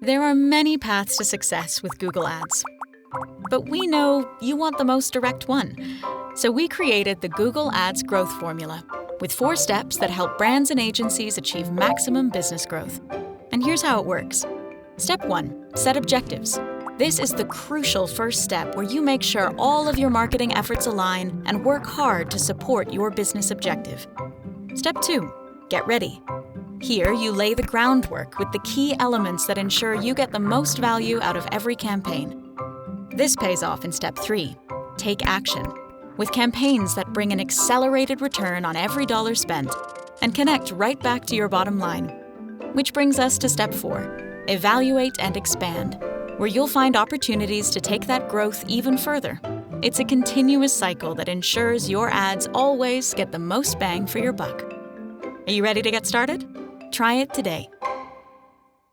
There are many paths to success with Google Ads. But we know you want the most direct one. So we created the Google Ads Growth Formula with 4 steps that help brands and agencies achieve maximum business growth. And here's how it works. Step 1. Set objectives. This is the crucial first step where you make sure all of your marketing efforts align and work hard to support your business objective. Step 2. Get ready. Here, you lay the groundwork with the key elements that ensure you get the most value out of every campaign. This pays off in Step 3. Take action. With campaigns that bring an accelerated return on every dollar spent and connect right back to your bottom line. Which brings us to Step 4. Evaluate and expand, where you'll find opportunities to take that growth even further. It's a continuous cycle that ensures your ads always get the most bang for your buck. Are you ready to get started? Try it today.